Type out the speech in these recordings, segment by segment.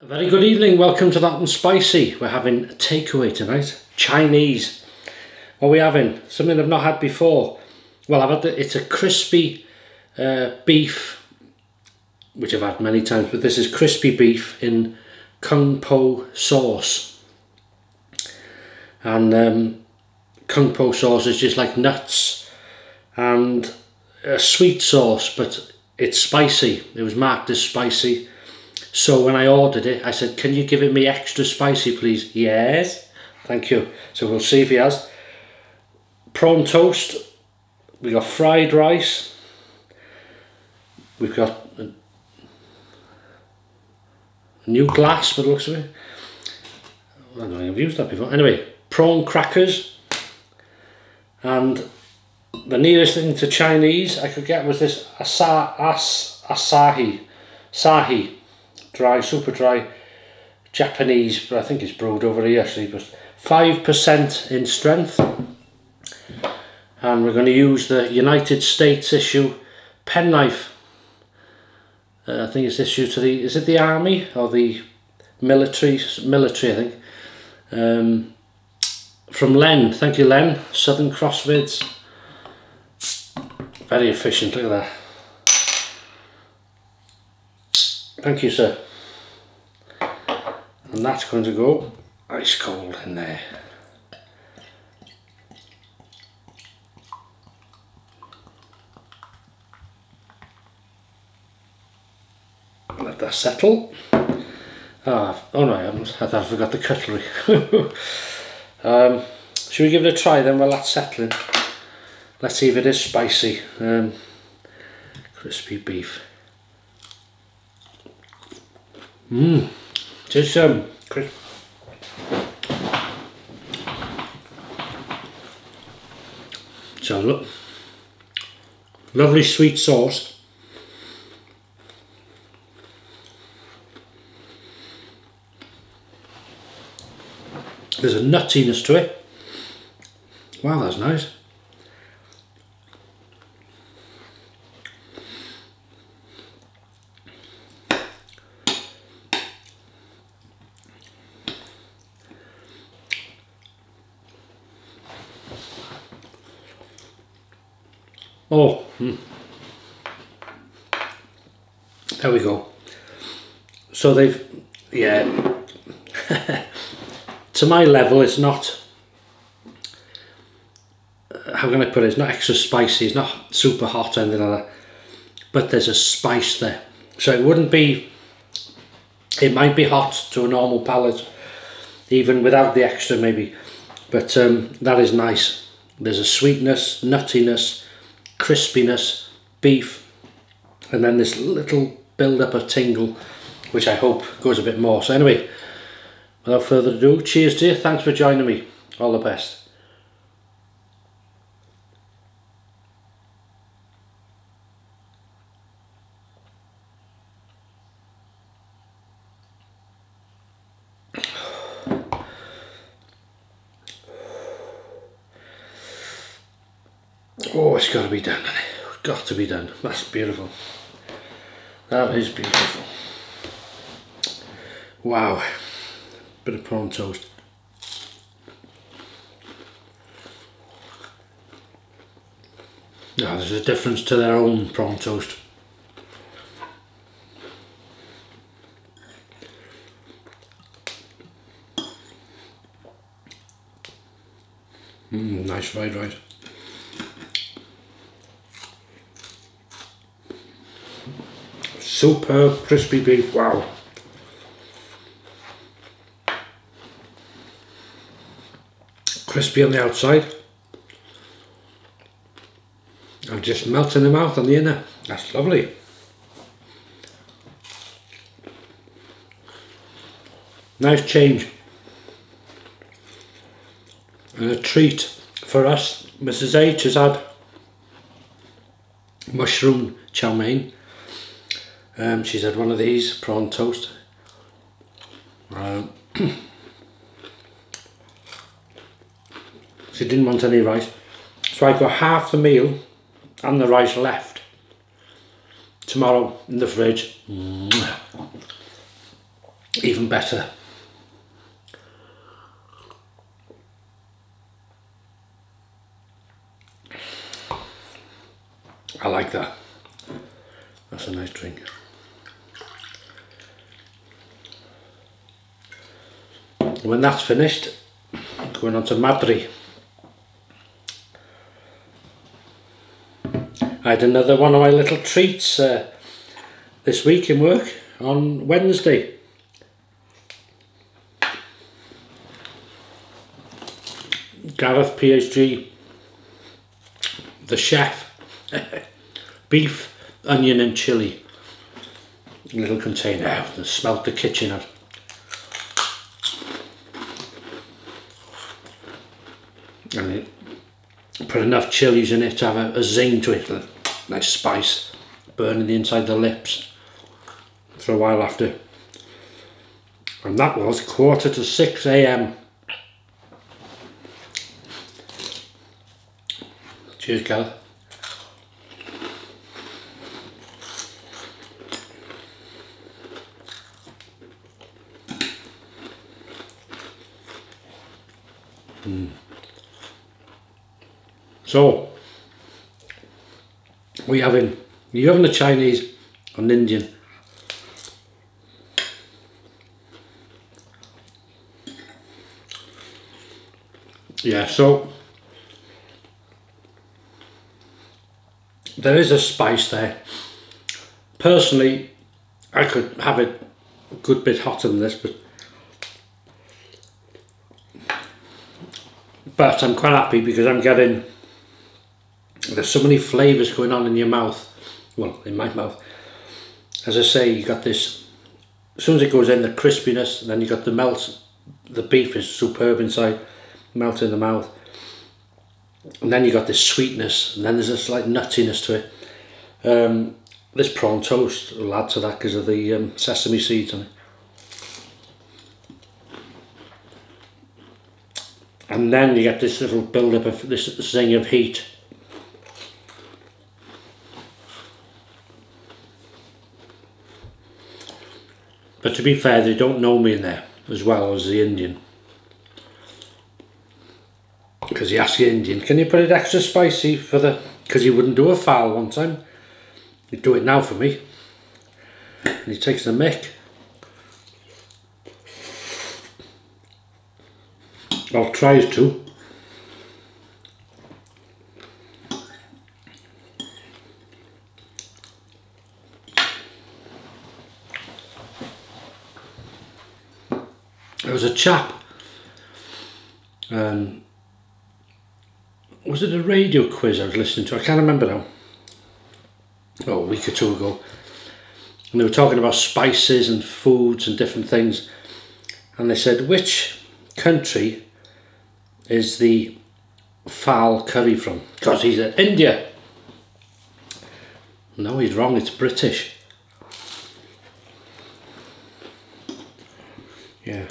A very good evening, welcome to That and Spicy. We're having a takeaway tonight, Chinese. What are we having? Something I've not had before. Well, it's a crispy beef, which I've had many times, but this is crispy beef in Kung Po sauce. And Kung Po sauce is just like nuts and a sweet sauce, but it's spicy. It was marked as spicy. So when I ordered it, I said, can you give it me extra spicy, please? Yes, thank you. So we'll see if he has. Prawn toast. We got fried rice. We've got a new glass, by the looks of it. I don't think I've used that before. Anyway, prawn crackers. And the nearest thing to Chinese I could get was this asahi. Dry, super dry, Japanese, but I think it's brewed over here actually, but 5% in strength. And we're going to use the United States issue penknife. I think it's issued to the, is it the army or the military I think. From Len, thank you Len, Southern Cross Vids. Very efficient, look at that. Thank you, sir. And that's going to go ice cold in there. Let that settle. Oh no, I haven't. I thought I forgot the cutlery. Should we give it a try then while that's settling? Let's see if it is spicy. Crispy beef. Just crisp. So look, lovely sweet sauce. There's a nuttiness to it. Wow, that's nice. Oh, there we go. So they've, yeah, to my level it's not, how can I put it, it's not extra spicy, it's not super hot or anything like that, but there's a spice there. So it wouldn't be, it might be hot to a normal palate, even without the extra maybe, but that is nice. There's a sweetness, nuttiness, crispiness, beef, and then this little build up of tingle, which I hope goes a bit more. So anyway, without further ado, cheers to you, thanks for joining me, all the best. Oh, it's got to be done. It's got to be done. That's beautiful. That is beautiful. Wow. Bit of prawn toast. Now, there's a difference to their own prawn toast. Nice fried rice. Superb crispy beef, wow. Crispy on the outside and just melt in the mouth on the inner. That's lovely. Nice change. And a treat for us. Mrs. H has had mushroom chow mein. She's had one of these, prawn toast. She didn't want any rice, so I got half the meal and the rice left. tomorrow in the fridge. even better. I like that. That's a nice drink. When that's finished, going on to Madri. I had another one of my little treats this week in work on Wednesday. Gareth PSG, the chef, beef, onion and chilli. Little container, smelt the kitchen out. And it put enough chilies in it to have a zing to it, a nice spice, burning the inside the lips for a while after. And that was 5:45 AM. Cheers, Gareth. So, you having a Chinese or an Indian? Yeah, so there is a spice there. Personally, I could have it a good bit hotter than this, but I'm quite happy because I'm getting, there's so many flavours going on in your mouth, well, in my mouth. As I say, you got this, as soon as it goes in, the crispiness, and then you got the melt, the beef is superb inside, melt in the mouth. And then you got this sweetness, and then there's a slight nuttiness to it. This prawn toast will add to that because of the sesame seeds on it. And then you get this little build up of this zing of heat. But to be fair, they don't know me in there as well as the Indian. Because he asked the Indian, can you put it extra spicy for the... Because he wouldn't do a fowl one time. He'd do it now for me. And he takes the mick. Or tries to. There was a chap, was it a radio quiz I was listening to? I can't remember now. Oh, a week or two ago. And they were talking about spices and foods and different things. And they said, which country is the fowl curry from? Because he's in India. No, he's wrong, it's British. Yeah.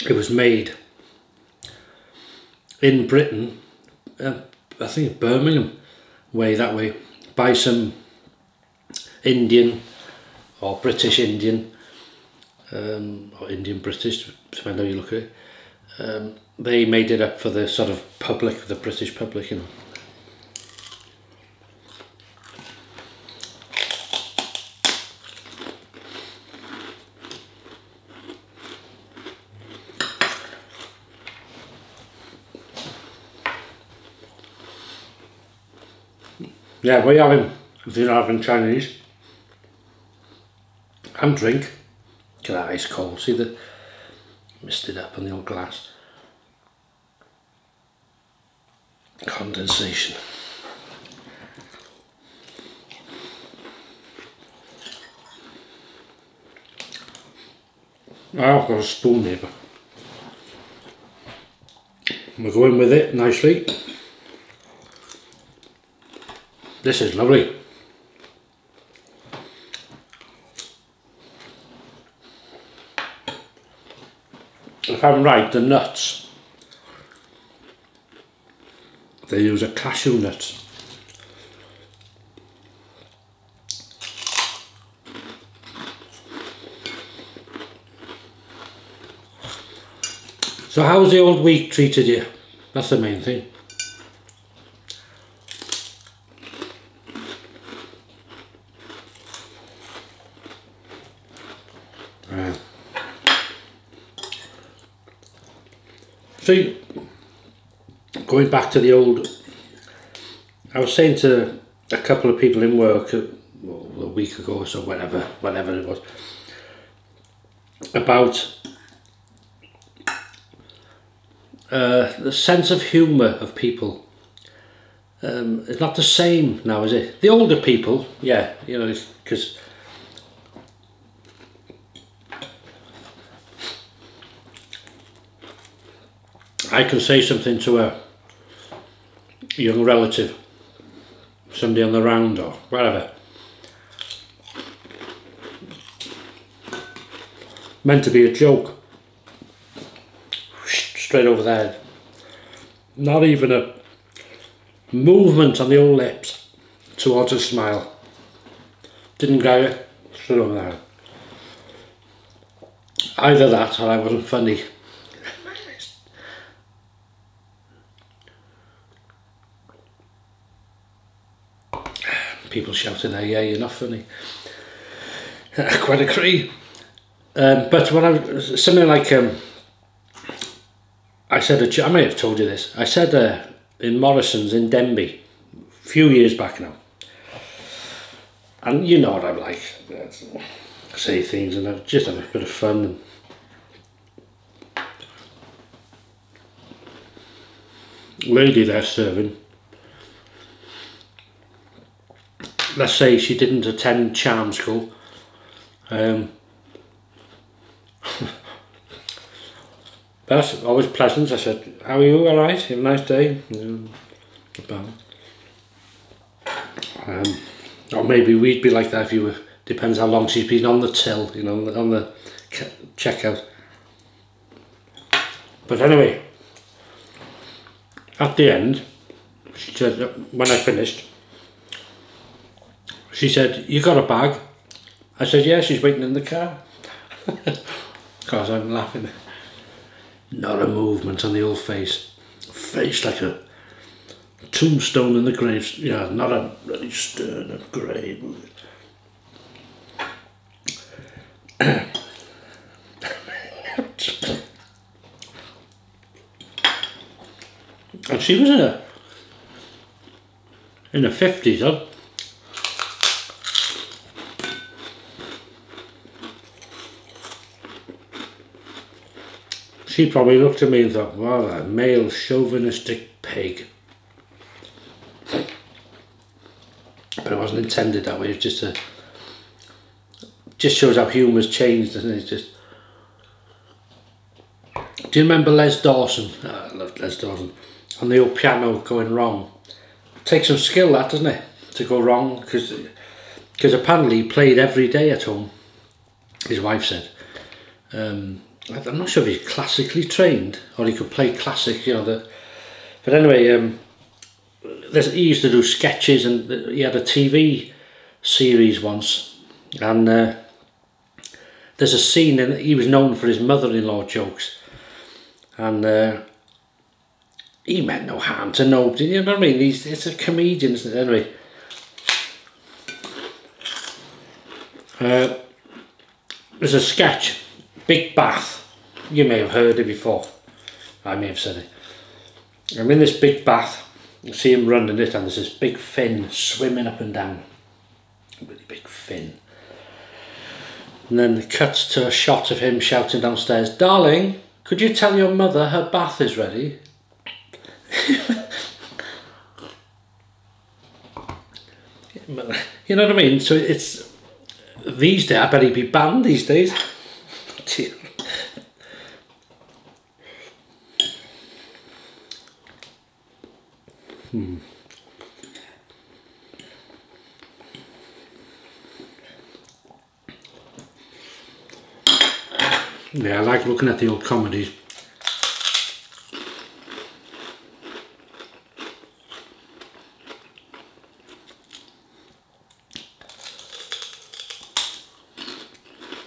It was made in Britain, I think Birmingham way, that way, by some Indian or British Indian, or Indian British, depending how you look at it. They made it up for the sort of public, the British public, you know. Yeah, what are you having if you're not having Chinese? And drink. Look at that ice cold. See the mist it up on the old glass. Condensation. I've got a spoon here, but we're going with it nicely. This is lovely. If I'm right, the nuts they use a cashew nut. So how's the old week treated you? That's the main thing. See, going back to the old, I was saying to a couple of people in work a week ago or so, whatever it was, about the sense of humour of people. It's not the same now, is it? The older people, yeah, you know, because I can say something to a young relative, somebody on the round or whatever, meant to be a joke, straight over there, not even a movement on the old lips towards a smile, didn't go it, straight over there. Either that or I wasn't funny. People shouting there, yeah, you're not funny. I quite agree. But when something like, I said, I may have told you this, I said in Morrison's in Denby, a few years back now, and you know what I'm like, I say things and I just have a bit of fun. Lady there serving, let's say she didn't attend charm school, but that's always pleasant. I said, how are you, alright, have a nice day? Or maybe we'd be like that if you were, depends how long she's been on the till, you know, on the checkout. But anyway, at the end, she said, when I finished, she said, you got a bag? I said, yeah, she's waiting in the car. Because I'm laughing. Not a movement on the old face. Face like a tombstone in the grave. Yeah, not a bloody stern of grave. And she was in her 50s, huh? She probably looked at me and thought, wow, that male chauvinistic pig. But it wasn't intended that way, it was just shows how humour's changed, doesn't it? Just. Do you remember Les Dawson? Oh, I loved Les Dawson. On the old piano going wrong. It takes some skill, that, doesn't it? To go wrong, because apparently he played every day at home, his wife said. I'm not sure if he's classically trained or he could play classic, you know. But anyway, he used to do sketches, and he had a TV series once, and there's a scene, and he was known for his mother-in-law jokes, and he meant no harm to nobody, you know what I mean? It's a comedian, isn't it? Anyway, there's a sketch, big bath. You may have heard it before. I may have said it. I'm in this big bath. You see him running it, and there's this big fin swimming up and down. Really big fin. And then it cuts to a shot of him shouting downstairs, darling, could you tell your mother her bath is ready? You know what I mean? So it's, these days, I bet he'd be banned these days. Yeah, I like looking at the old comedies.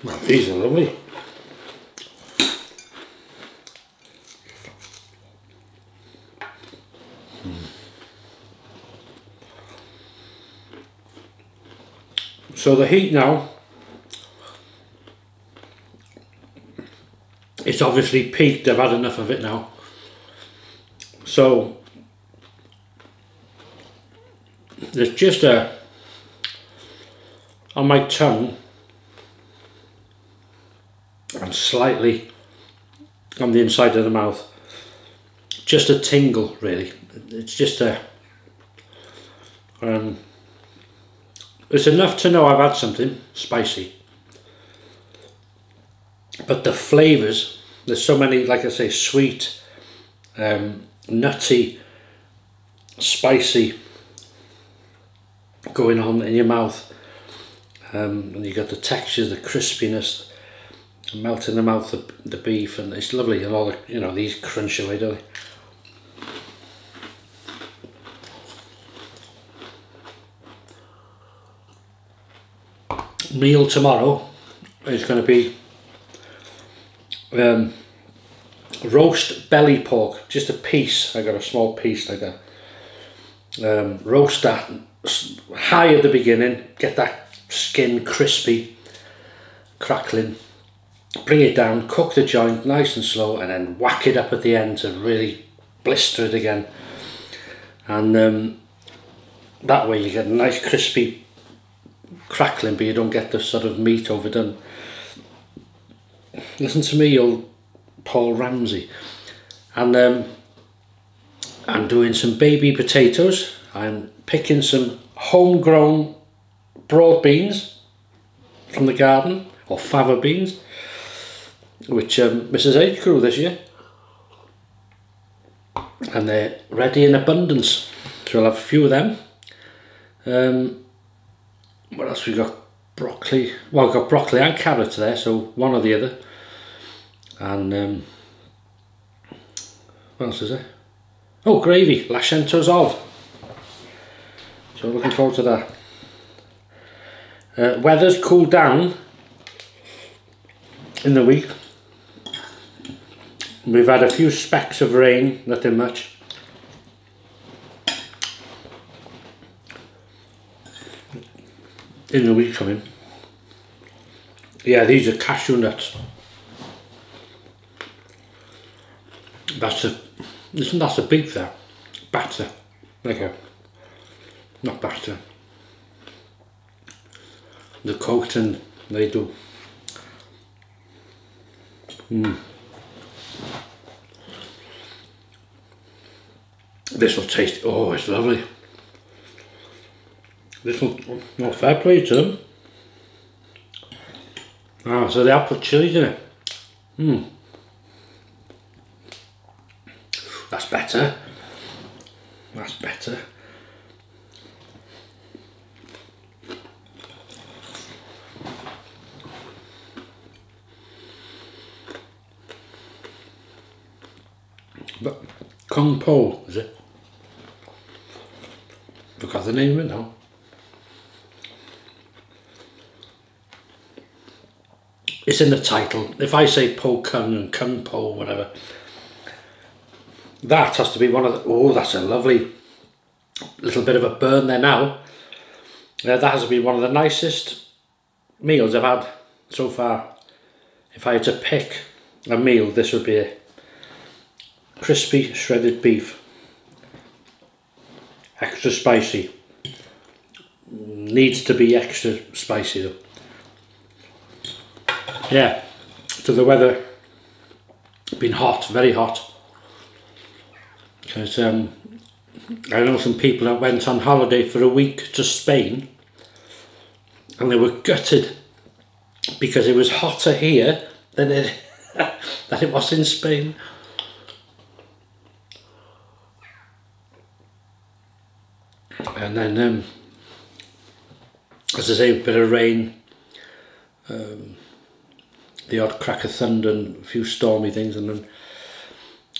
Well, these are lovely. So the heat now, it's obviously peaked. I've had enough of it now. So there's just a, on my tongue and slightly on the inside of the mouth, just a tingle really. It's just a, it's enough to know I've had something spicy. But the flavours, there's so many, like I say, sweet, nutty, spicy going on in your mouth. And you got the textures, the crispiness, melt in the mouth, the beef, and it's lovely. And all the, you know, these crunch away, don't they? Meal tomorrow is going to be roast belly pork, just a piece. I got a small piece like that. Roast that high at the beginning, get that skin crispy, crackling, bring it down, cook the joint nice and slow, and then whack it up at the end to really blister it again. And that way you get a nice crispy crackling, but you don't get the sort of meat overdone. Listen to me, old Paul Ramsey. And I'm doing some baby potatoes. I'm picking some homegrown broad beans from the garden, or fava beans, which Mrs. H grew this year. And they're ready in abundance, so we'll have a few of them. What else we got? Broccoli. Well, I've got broccoli and carrots there, so one or the other. And what else is there? Oh, gravy, lashentos of. So looking forward to that. Weather's cooled down in the week. We've had a few specks of rain, nothing much. In the week coming. Yeah, these are cashew nuts. That's a, listen, that's a big there. Batter. Okay. Not batter. The coating they do. This will taste, oh, it's lovely. This one, no, fair play to them. Ah, so they have put chilies in it. That's better. That's better. But Kung Po, is it? Forgot the name of it now. It's in the title. If I say Po Kung and Kung Po, whatever, that has to be one of the, oh, that's a lovely little bit of a burn there now. That has to be one of the nicest meals I've had so far. If I had to pick a meal, this would be it. Crispy shredded beef. Extra spicy. Needs to be extra spicy though. Yeah, so the weather been hot, very hot. Because I know some people that went on holiday for a week to Spain and they were gutted because it was hotter here than it than it was in Spain. And then, as I say, a bit of rain. The odd crack of thunder and a few stormy things, and then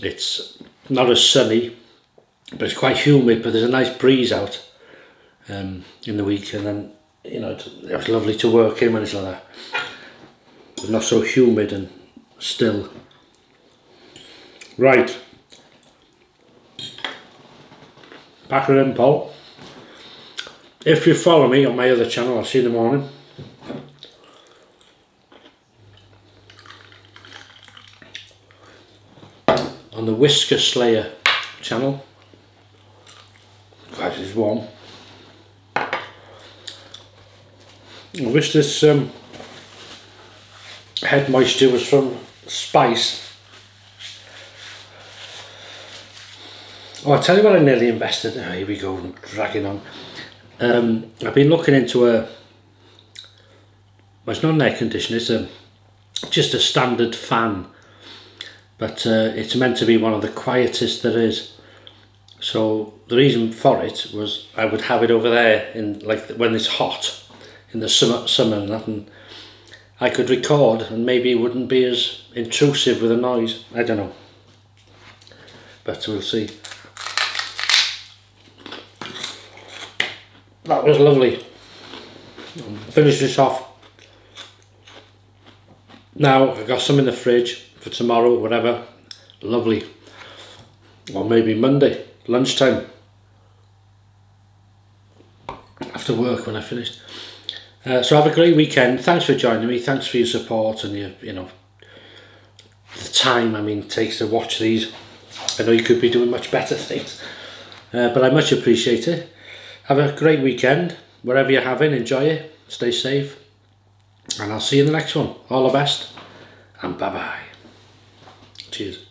it's not as sunny, but it's quite humid, but there's a nice breeze out in the week, and then, you know, it was lovely to work in when it's like that. It's not so humid and still. Right. Back with him, Paul. If you follow me on my other channel, I'll see you in the morning. On the Whisker Slayer channel. God, it's warm. I wish this head moisture was from spice. Oh, I'll tell you what I nearly invested. Oh, here we go, I'm dragging on. I've been looking into well, it's not an air conditioner, it's just a standard fan, but it's meant to be one of the quietest there is. So the reason for it was I would have it over there in like when it's hot in the summer and that, and I could record and maybe it wouldn't be as intrusive with the noise. I don't know, but we'll see. That was lovely. Finish this off. Now I've got some in the fridge for tomorrow, whatever. Lovely. Or maybe Monday, lunchtime. After work when I finished. So have a great weekend. Thanks for joining me. Thanks for your support and your, you know, the time it takes to watch these. I know you could be doing much better things, but I much appreciate it. Have a great weekend, wherever you're having, enjoy it, stay safe, and I'll see you in the next one. All the best, and bye-bye. Cheers.